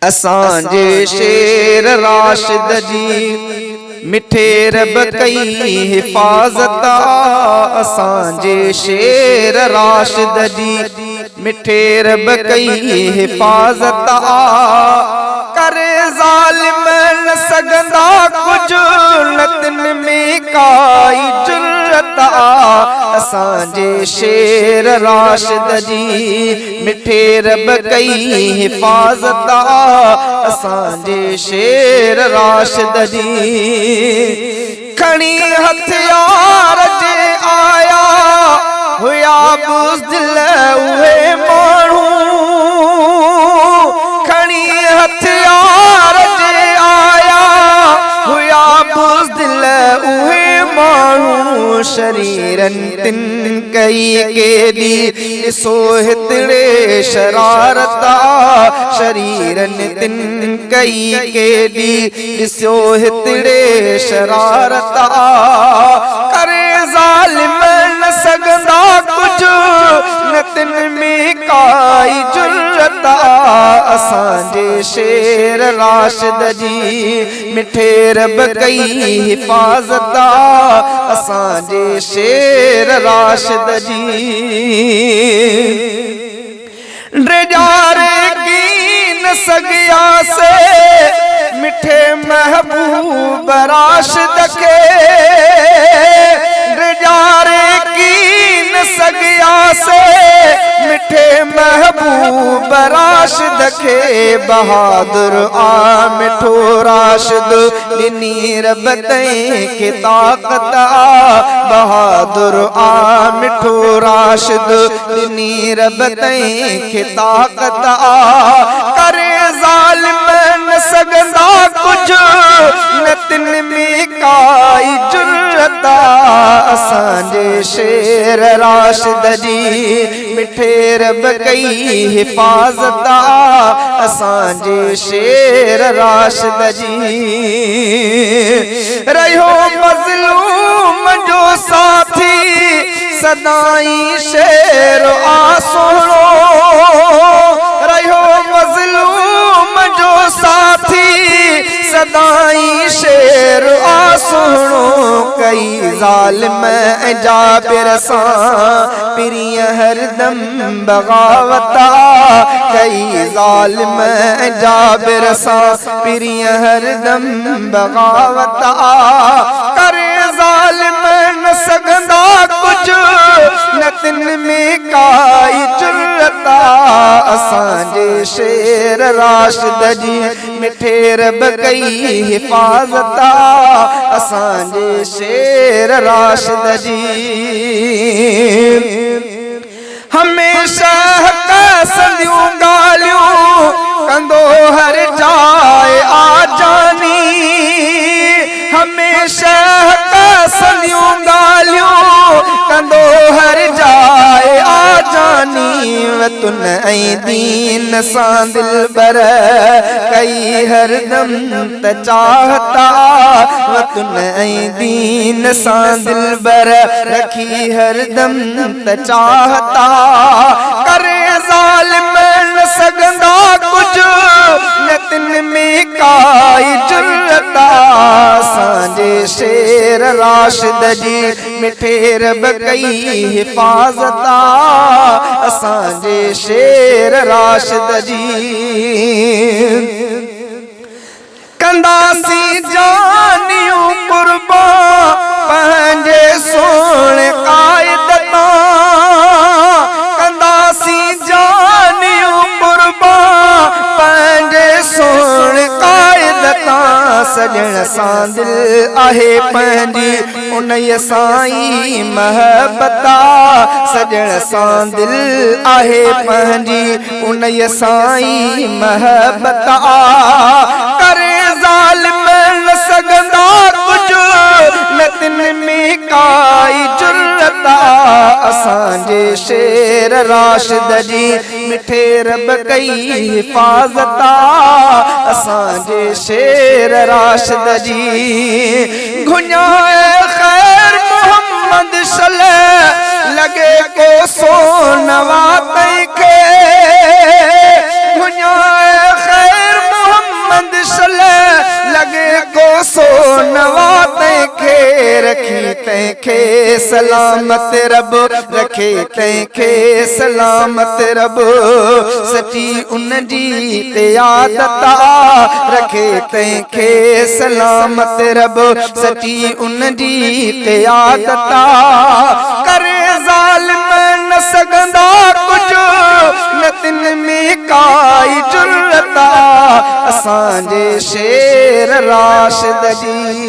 असांजे शेर राशिद जी मिठे रब कई हिफाजत असांजे शेर राशिद जी मिठे रब कई हिफाजत करे ज़ालिम न सघंदा कुछ नतन में काई जुर्रत असांजे शेर राशिद जी मिठे रब कई हिफाजत असांजे शेर राशिद जी खणी हथियार जे आया हुया बुज़दिल उहे माण्हू खणी हथियार जे आया हुया बुज़दिल उहे माण्हू शरीरन तिन कई केॾी ॾिसो हितड़े शरारत शरीरन तिन कई केॾी ॾिसो हितड़े शरारत करे ज़ालिम न सघंदा कुछ न तिन में काई जुर्रत असांजे शेर राशिद जी मिठे रब कई हिफाजत असांजे शेर राशिद जी ड्रेजारे की न सगियासे मिठे महबूब राशिद के ड्रेजारे की न सगियासे मिठे महबूब राशिद के बहादुर आ मिठो राशिद ॾिनी रब तंहिंखे ताक़त बहादुर आ मिठो राशिद ॾिनी रब तंहिंखे ताक़त करे ज़ालिम न सघंदा कुछ न तिन में काई जुर्रत असांजे शेर राशिद जी मिठे रब कई हिफाजत असांजे शेर राशिद जी रहियो मज़लूम जो साथी सदाई शेर आ सोणो रहियो मज़लूम जो साथी सदाई शेर आ सोणो कई ज़ालिम जाबिर सां पिरिय हरदम बगावत कई ज़ालिम जाबिर सां पिरिय हरदम बगावत करे ज़ालिम न सघंदा कुछ न तिन में काई जुर्रत असांजे शेर राशिद जी मिठे रब कई हिफाजत असांजे शेर राशिद जी हमेशा हक़ संदियूं ॻाल्हियूं कंदो हर जाए आ जानी हमेशा हक़ संदियूं ॻाल्हियूं कंदो हर जाए आ जानी वतुन ऐं दीन सां दिलबर कई हरदम त चाहता वतुन ऐं दीन सां दिलबर रखी हरदम त चाहता करे ज़ालिम न सघंदा कुछ न तिन में काई जुर्रत असांजे शेर राशिद जी मिठे रब कई हिफाजत असांजे शेर राशिद जी कंदासी जानियूं कुर्बान पंहिंजे सोणे क़ाइद तां कंदासी जानियूं कुर्बान पंहिंजे सोणे क़ाइद तां सजण सां दिल आहे पंहिंजी उन्हीअ सां ई महबत सजण सां दिल आहे पंहिंजी उन्हीअ सां ई महबत करे ज़ालिम न सघंदा कुछ न तिन में काई जुर्रत असांजे शेर राशिद जी मिठे रब कई हिफाजत असांजे शेर राशिद जी घुञाए खैर मोहम्मद सल्लल्लाहु लगे को सोनवा तंहिंखे घुञाए खैर मशल लगे को सोनवा तैखे रखी तैखे सलामत रब रखे तैखे सलामत रब सची उन जी ते आदत रखे तैखे सलामत रब सची उन जी ते आदत करे ज़ालिम न सघंदा कुझु न तिन में काई जुर्रत असांजे शेर राशिद जी